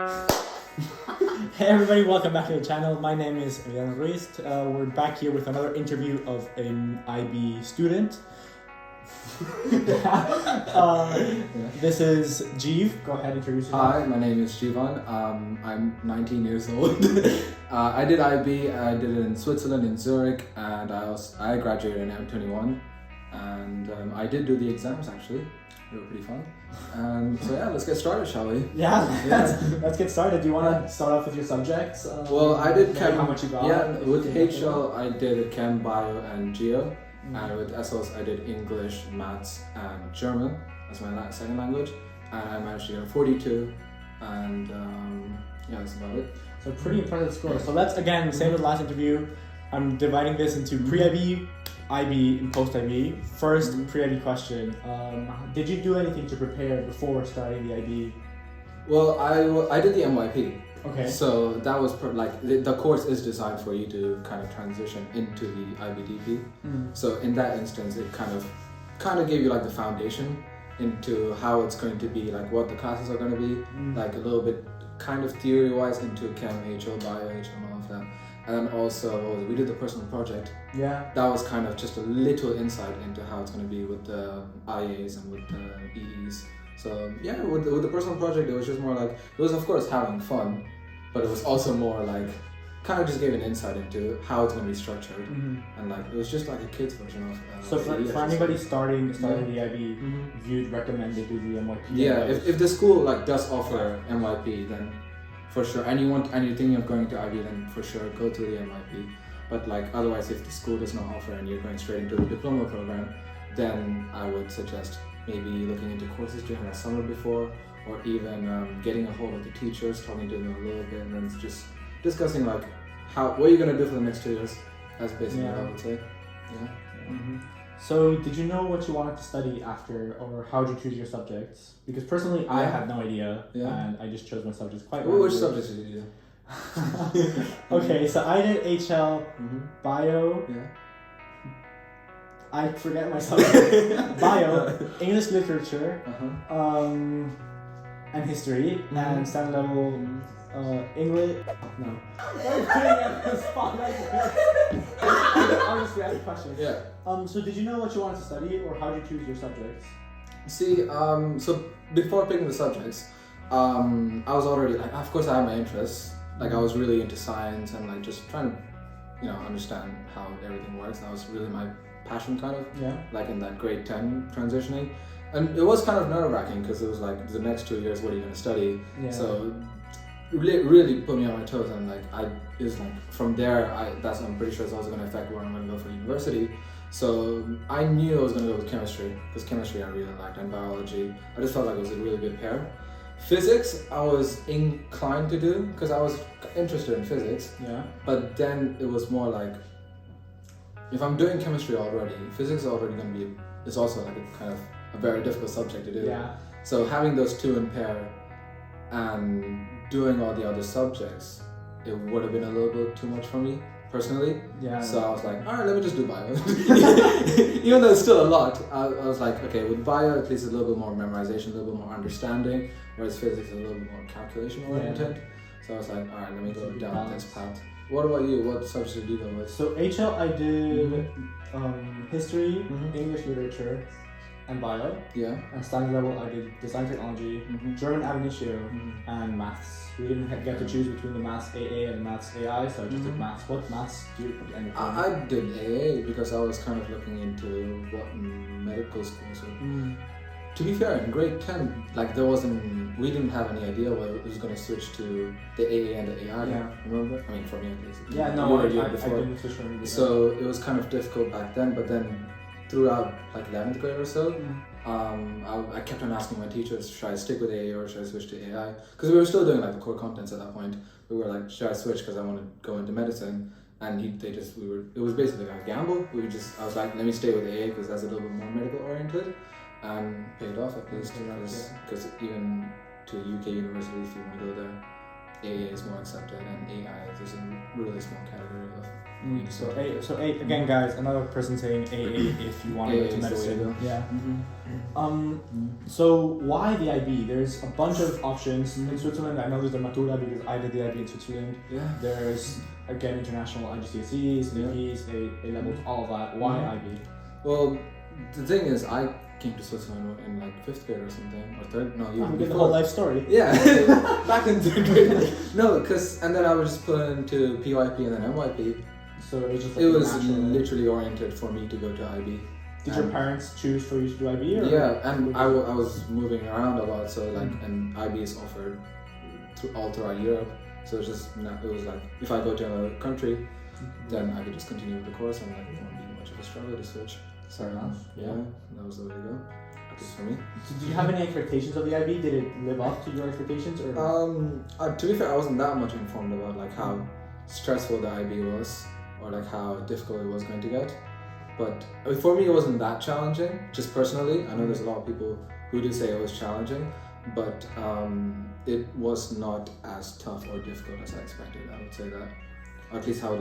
Hey everybody, welcome back to the channel. My name is Emiliano Ruiz. We're back here with another interview of an IB student. This is Jeev. Go ahead, introduce yourself. Hi, my name is Jeevan. I'm 19 years old. I did IB. I did it in Switzerland, in Zurich, and I graduated in M21. And I did do the exams actually. They were pretty fun. So yeah, let's get started, shall we? Yeah. Let's get started. Do you want to start off with your subjects? Well, I did chem. How much you got? Yeah, with HL I did chem, bio, and geo. And with SLs I did English, maths, and German as my second language. And I managed to get a 42. And yeah, that's about it. So pretty impressive score. So let's, again, same with the last interview. I'm dividing this into pre-IB, IB, and post-IB. First, pre-IB question. Did you do anything to prepare before starting the IB? Well, I did the MYP. Okay. So that was the course is designed for you to kind of transition into the IBDP. So in that instance, it kind of gave you like the foundation into how it's going to be, like what the classes are going to be, like a little bit kind of theory-wise into chem, HO, bio, HO, and all of that. And then also we did the personal project. Yeah. That was kind of just a little insight into how it's going to be with the IAs and with the EEs. So yeah, with the personal project, it was just more like, it was of course having fun, but it was also more like, kind of just gave an insight into how it's going to be structured. And like, it was just like a kid's version of so for anybody starting the IB, you'd recommend they do the MYP? Yeah, if the school like does offer MYP, then for sure, and you're thinking of going to IB, then for sure go to the MYP. But like otherwise, if the school does not offer and you're going straight into the diploma program, then I would suggest maybe looking into courses during the summer before, or even getting a hold of the teachers, talking to them a little bit, and then just discussing like what you're gonna do for the next 2 years. That's basically what I would say. Yeah. So did you know what you wanted to study after, or how did you choose your subjects? Because personally, I had no idea, and I just chose my subjects quite well. Which subjects did you do? Okay, so I did HL, bio. Yeah. I forget my subject. Bio, English literature, and history, and standard level English. No. I'm putting it on the spot right there. I'll just ask questions. Yeah. So did you know what you wanted to study, or how did you choose your subjects? See, so before picking the subjects, I was already like, of course I had my interests. Like I was really into science and like just trying to, understand how everything works. That was really my passion kind of, like in that grade 10 transitioning. And it was kind of nerve-wracking because it was like, the next 2 years, what are you going to study? So really put me on my toes, and like from there, I'm pretty sure it's also going to affect where I'm going to go for university. So I knew I was going to go with chemistry, because chemistry I really liked, and biology. I just felt like it was a really good pair. Physics I was inclined to do because I was interested in physics. Yeah. But then it was more like, if I'm doing chemistry already, physics is already going to be, it's also like a kind of a very difficult subject to do. Yeah. So having those two in pair and doing all the other subjects, it would have been a little bit too much for me personally. Yeah. So I was like, all right, let me just do bio. Even though it's still a lot, I was like, okay, with bio at least a little bit more memorization, a little bit more understanding, whereas physics is a little bit more calculation oriented. So I was like, all right, let me go down this path. What about you? What subjects did you go with? So HL I did history, English literature, and bio. Yeah. And standard level I did design technology, German ab initio, and maths. We didn't get to choose between the maths AA and maths AI, so I just did maths. What maths do you end up doing? I did AA because I was kind of looking into what medical schools were. To be fair, in grade 10, like we didn't have any idea whether it was going to switch to the AA and the AI. Yeah. Remember? I mean, for me at least. Yeah, no, I didn't switch from it. So it was kind of difficult back then, but then throughout like 11th grade or so, I kept on asking my teachers, should I stick with AA or should I switch to AI? Because we were still doing like the core contents at that point. We were like, should I switch because I want to go into medicine? And it was basically like a gamble. I was like, let me stay with AA because that's a little bit more medical oriented. And paid off at least, because even to UK university if you want to go there, AA is more accepted, and AI is a really small category of. So again, guys, another person saying AA if you want to go to medicine. Yeah. So why the IB? There's a bunch of options in Switzerland. I know there's the Matura because I did the IB in Switzerland. Yeah. There's again international IGCSEs, APs, A levels, all of that. Why IB? Well, the thing is, I came to Switzerland in like 5th grade or something, or 3rd. No, you get the whole life story. Yeah, back in 3rd grade. No, and then I was just put into PYP and then MYP. So it was just literally oriented for me to go to IB. Did your parents choose for you to do IB? Or yeah, and I was moving around a lot, so like, and IB is offered all throughout Europe. So it was like, if I go to another country, then I could just continue with the course, and like, it won't be much of a struggle to switch. Fair enough. Yeah, that was the way to go. Good for me. Did you have any expectations of the IB? Did it live up to your expectations? Or? To be fair, I wasn't that much informed about like how stressful the IB was, or like how difficult it was going to get. But for me, it wasn't that challenging, just personally. I know there's a lot of people who do say it was challenging, but it was not as tough or difficult as I expected. I would say that, or at least how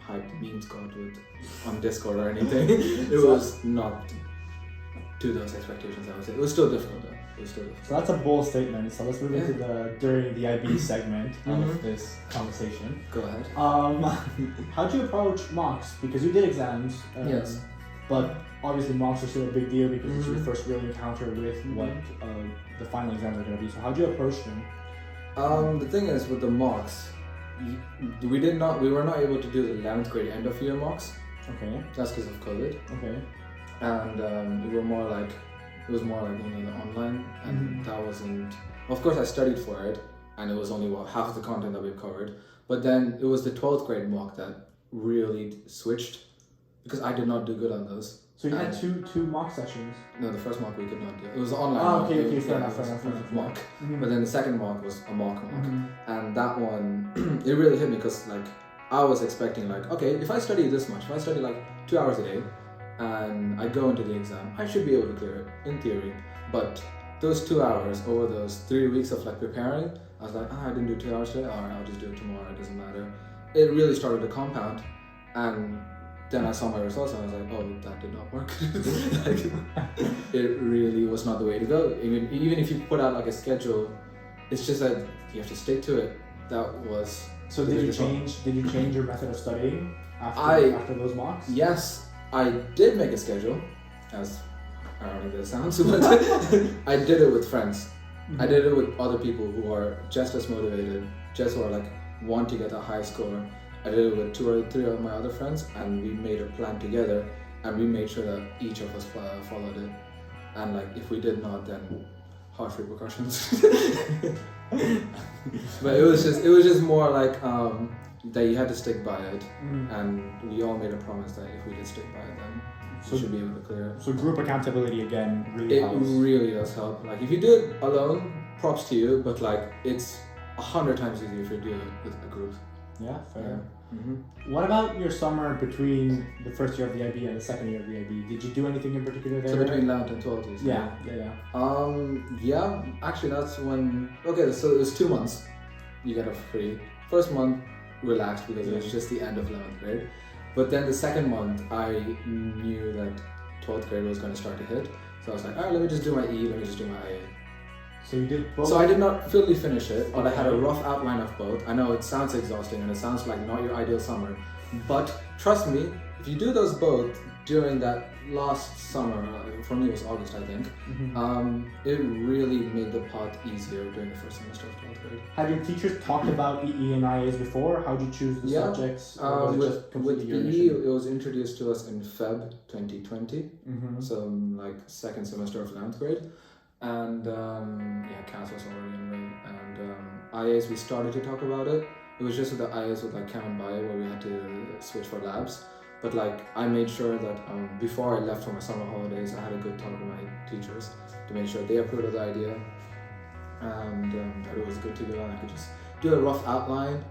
hyped the memes got on Discord or anything. It was not to those expectations, I would say. It was still difficult though. So that's a bold statement. So let's move into during the IB segment of this conversation. Go ahead. How do you approach mocks? Because you did exams. Yes. But obviously mocks are still a big deal because it's your first real encounter with what the final exams are going to be. So how do you approach them? The thing is with the mocks, we were not able to do the 11th grade end of year mocks. Okay. That's because of COVID. Okay. And it was more like the online, and that wasn't. Of course, I studied for it, and it was only half of the content that we've covered. But then it was the 12th grade mock that really switched, because I did not do good on those. So you had two mock sessions? No, the first mock we could not do. It was online. Oh, okay, fair enough. Mock. But then the second mock was a mock, and that one it really hit me because like I was expecting like, okay, if I study this much, if I study like 2 hours a day, and I go into the exam, I should be able to clear it in theory. But those 2 hours over those 3 weeks of like preparing, I was like, I didn't do 2 hours today. Alright, I'll just do it tomorrow. It doesn't matter. It really started to compound, and then I saw my results and I was like, oh, that did not work. Like, it really was not the way to go. Even if you put out like a schedule, it's just that you have to stick to it. That was. So did you change your method of studying after those mocks? Yes. I did make a schedule, as ironic as it sounds, but I did it with friends. I did it with other people who are just as motivated, just who are like want to get a high score. I did it with 2 or 3 of my other friends, and we made a plan together, and we made sure that each of us followed it. And like if we did not, then harsh repercussions. But it was just more like that you had to stick by it, and we all made a promise that if we did stick by it, then we should be able to clear it. So group accountability again really helps. It really does help. Like if you do it alone, props to you, but like it's 100 times easier if you do it with a group. Yeah, fair. What about your summer between the first year of the IB and the second year of the IB? Did you do anything in particular there? So between 11th and 12th, Yeah. Actually that's when. Okay, so it was 2 months. You get a free. First month, relaxed because it was just the end of 11th grade. But then the second month, I knew that 12th grade was going to start to hit. So I was like, alright, let me just do my E, let me just do my IA. So you did both? So I did not fully finish it, but I had a rough outline of both. I know it sounds exhausting and it sounds like not your ideal summer, but trust me, if you do those both during that last summer, for me it was August I think, it really made the path easier during the first semester of 12th grade. Have your teachers talked about EE and IAs before? How did you choose the subjects? With EE, it was introduced to us in Feb 2020, so like second semester of 11th grade. And Cass was already enrolled. And IAs, we started to talk about it. It was just with the IAs with like Chem and Bio where we had to switch for labs. But like I made sure that before I left for my summer holidays, I had a good talk with my teachers to make sure they approved of the idea, and that it was good to go. And I could just do a rough outline,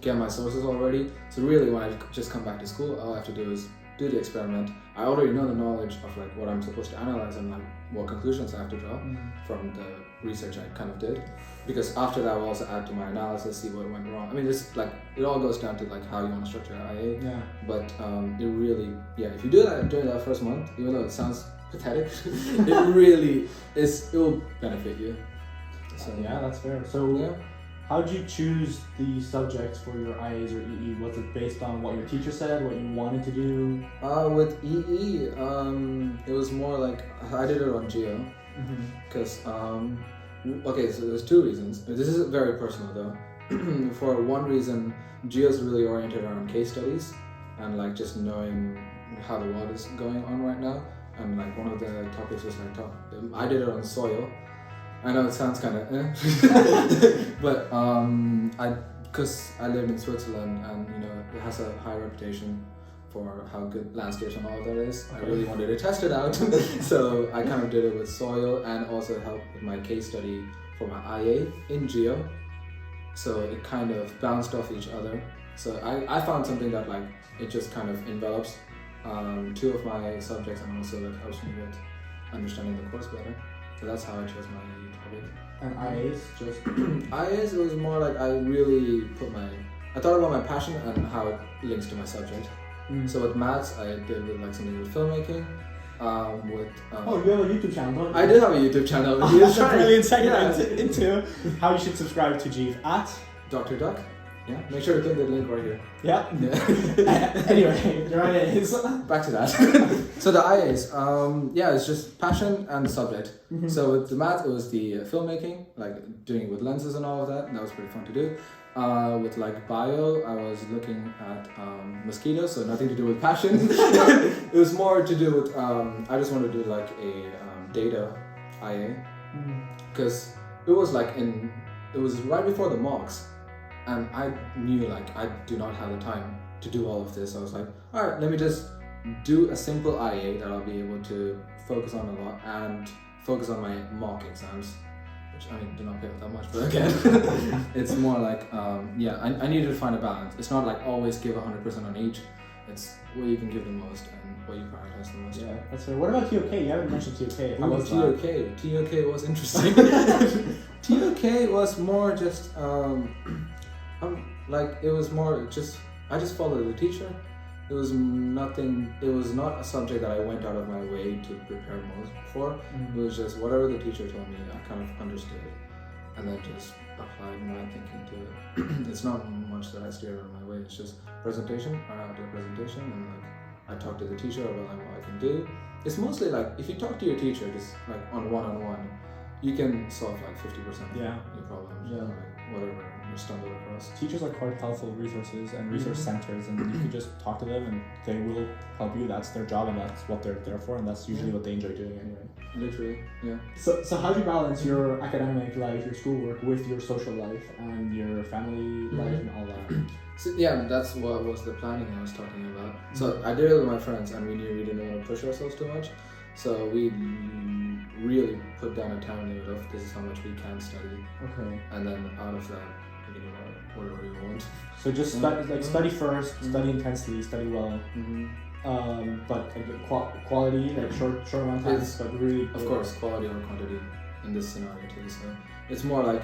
get my sources already. So really, when I just come back to school, all I have to do is do the experiment. I already know the knowledge of like what I'm supposed to analyze, and like what conclusions I have to draw from the research I kind of did. Because after that, I'll also add to my analysis, see what went wrong. I mean, it's like, it all goes down to like how you want to structure an IA. Yeah. But it really, if you do that during that first month, even though it sounds pathetic, it really is, it will benefit you. So yeah, that's fair. So how did you choose the subjects for your IAs or EE? Was it based on what your teacher said, what you wanted to do? With EE, it was more like, I did it on Geo. Because, okay, so there's two reasons. This is very personal though. For one reason, Geo is really oriented around case studies and like just knowing how the world is going on right now. And like one of the topics was like, I did it on soil. I know it sounds kind of but because I live in Switzerland and you know it has a high reputation for how good landscapes and all of that is. I really wanted to test it out, so I kind of did it with soil and also helped with my case study for my IA in Geo. So it kind of bounced off each other. So I found something that like it just kind of envelops two of my subjects and also it helps me with understanding the course better. So that's how I chose my topic. And IAs just IAs, it was more like I thought about my passion and how it links to my subject. So with maths, I did with like something with filmmaking. Oh, you have a YouTube channel, don't you? I did have a YouTube channel. That's a brilliant segue into how you should subscribe to Jeev at Dr. Duck. Yeah, make sure to click the link right here. Yeah. Anyway, your IAs. Back to that. So the IAs, it's just passion and subject. So with the math, it was the filmmaking, like doing it with lenses and all of that. That was pretty fun to do. With like bio, I was looking at mosquitoes, so nothing to do with passion. It was more to do with, I just wanted to do like a data IA. Because it was right before the mocks. And I knew like I do not have the time to do all of this. I was like, all right, let me just do a simple IA that I'll be able to focus on a lot and focus on my mock exams, which I mean, do not pay that much, but again, it's more like, I needed to find a balance. It's not like always give 100% on each. It's what you can give the most and what you prioritize the most. Yeah, that's fair. What about TOK? You haven't mentioned TOK. How about TOK? TOK was interesting. TOK was more just, it was more just, I just followed the teacher. It was nothing, it was not a subject that I went out of my way to prepare most for. It was just whatever the teacher told me, I kind of understood it and then just applied my thinking to it. It's not much that I steered out of my way, it's just presentation, I have to do a presentation and like I talk to the teacher about like what I can do. It's mostly like, if you talk to your teacher just like on one-on-one, you can solve like 50% of your problems, like whatever you stumble across. Teachers are quite helpful resources and resource centers, and you can just talk to them and they will help you. That's their job and that's what they're there for, and that's usually what they enjoy doing anyway. Literally, yeah. So how do you balance your academic life, your schoolwork, with your social life and your family life and all that? So, that's what was the planning I was talking about. So I did it with my friends and we knew we didn't want to push ourselves too much. So we really put down a time limit of this is how much we can study. Okay. And then out of that, we can do whatever we want. So just study first, study intensely, study well. But quality, like short amount of time, but really. Of course, quality over quantity in this scenario too. So it's more like,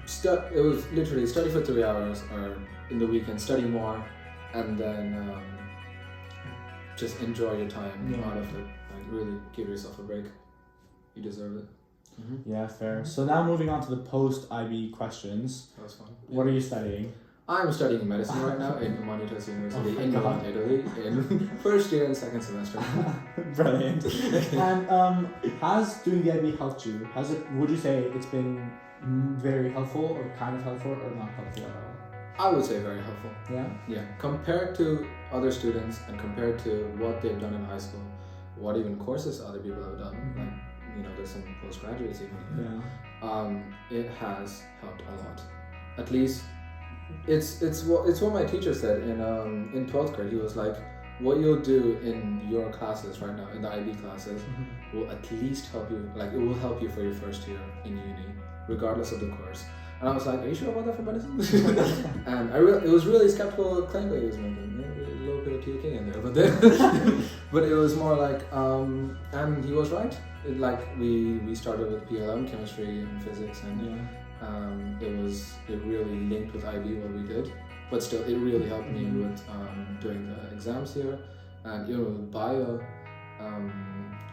it was literally study for 3 hours or in the weekend, study more, and then just enjoy your time out of it. Really give yourself a break. You deserve it. Yeah, fair. So now moving on to the post-IB questions. That was fun. What are you studying? I'm studying medicine right now in Humanitas University in Milan, Italy, in first year and second semester. Brilliant. And has doing the IB helped you? Would you say it's been very helpful or kind of helpful or not helpful at all? I would say very helpful. Yeah? Yeah. Compared to other students and compared to what they've done in high school, what even courses other people have done, like, there's some postgraduates even. It has helped a lot. At least, it's what my teacher said in 12th grade. He was like, what you'll do in your classes right now, in the IB classes, will at least help you, like it will help you for your first year in uni, regardless of the course. And I was like, are you sure about that for medicine? And it was really skeptical claim that he was making. A little bit of taking in there, but it was more like, and he was right. We started with PLM, chemistry and physics, and it really linked with IB what we did. But still, it really helped me with doing the exams here, and even with bio.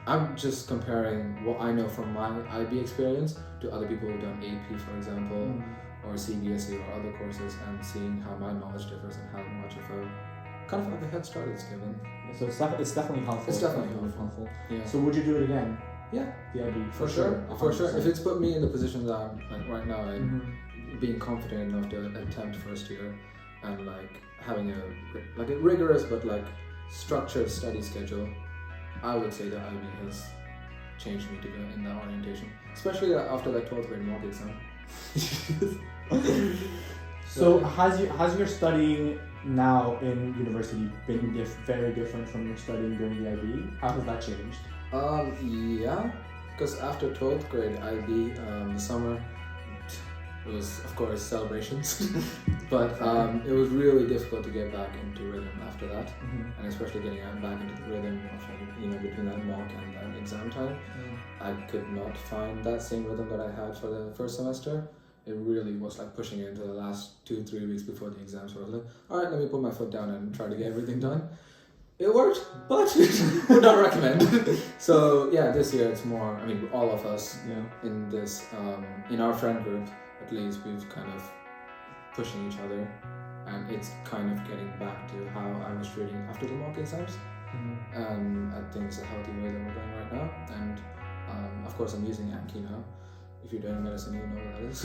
I'm just comparing what I know from my IB experience to other people who've done AP, for example, or CBSE or other courses, and seeing how my knowledge differs and how much of a kind of like a head start it's given. So it's definitely helpful. It's definitely helpful. Yeah. So would you do it again? Yeah, the IB for sure. For sure. If it's put me in the position that I'm like right now, and being confident enough to attempt first year, and like having a rigorous but like structured study schedule, I would say that IB has changed me to go in that orientation, especially after that 12th grade mock exam. So has your studying now in university been very different from your studying during the IB? How has that changed? Yeah, because after 12th grade IB, the summer, it was of course celebrations, but it was really difficult to get back into rhythm after that, and especially getting back into the rhythm of between that mock and that exam time. I could not find that same rhythm that I had for the first semester. It really was like pushing it into the last 2-3 weeks before the exams. Where I was like, all right, let me put my foot down and try to get everything done. It worked, but would not recommend. So yeah, this year it's more, I mean, all of us in this, in our friend group, at least we've kind of pushing each other, and it's kind of getting back to how I was treating after the mock exams. And I think it's a healthy way that we're going right now. And of course I'm using Anki now. If you're doing medicine, you know what that is.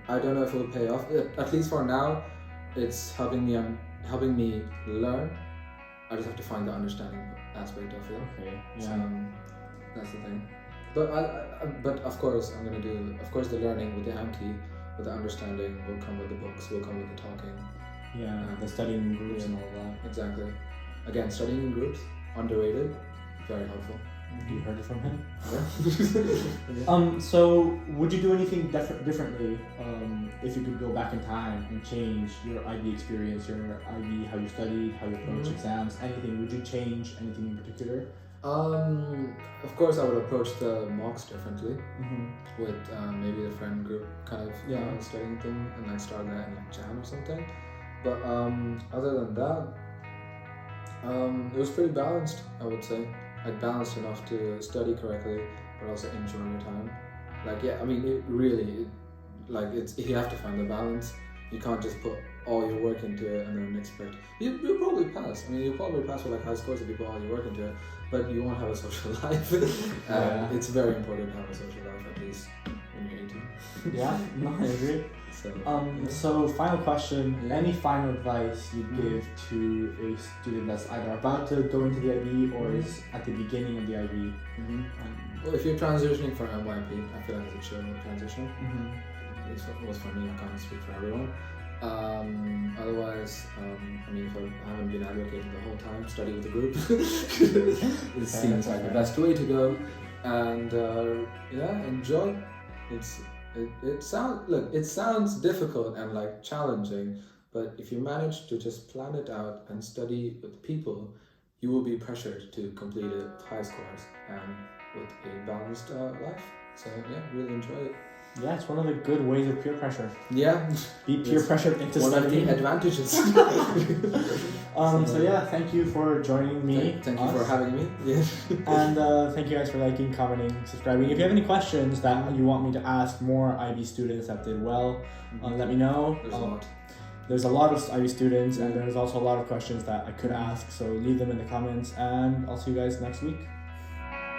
I don't know if it will pay off. At least for now, it's helping me learn. I just have to find the understanding aspect of it. Okay. Yeah. So that's the thing. But of course, I'm gonna do. Of course, the learning with the Anki, with the understanding, will come with the books. Will come with the talking. Yeah. The studying in groups and all that. Exactly. Again, studying in groups, underrated, very helpful. You heard it from him. Yeah. So would you do anything differently if you could go back in time and change your IB experience, your IB, how you studied, how you approach exams, anything? Would you change anything in particular? Of course, I would approach the mocks differently with maybe the friend group kind of studying thing, and like start that in like jam or something. But other than that, it was pretty balanced, I would say. Like balanced enough to study correctly, but also enjoy your time. Like you have to find the balance. You can't just put all your work into it and then expect you'll probably pass. I mean, you'll probably pass with like high scores if you put all your work into it, but you won't have a social life. It's very important to have a social life, at least when you're 18. Yeah, no, I agree. So final question, any final advice you'd give to a student that's either about to go into the IB or is at the beginning of the IB? Well, if you're transitioning from MYP, I feel like it's a chill transition. It was for me, I can't speak for everyone. Otherwise, I mean, if I haven't been advocating the whole time, study with a group. It seems like the best way to go. And enjoy. It sounds difficult and like challenging, but if you manage to just plan it out and study with people, you will be pressured to complete it with high scores and with a balanced life. So yeah, really enjoy it. Yeah, it's one of the good ways of peer pressure. Yeah. Be peer pressured into one studying. One of the advantages. So yeah, thank you for joining me. Thank you for having me. Yeah. And thank you guys for liking, commenting, subscribing. If you have any questions that you want me to ask more IB students that did well, let me know. There's a lot of IB students, and there's also a lot of questions that I could ask, so leave them in the comments, and I'll see you guys next week.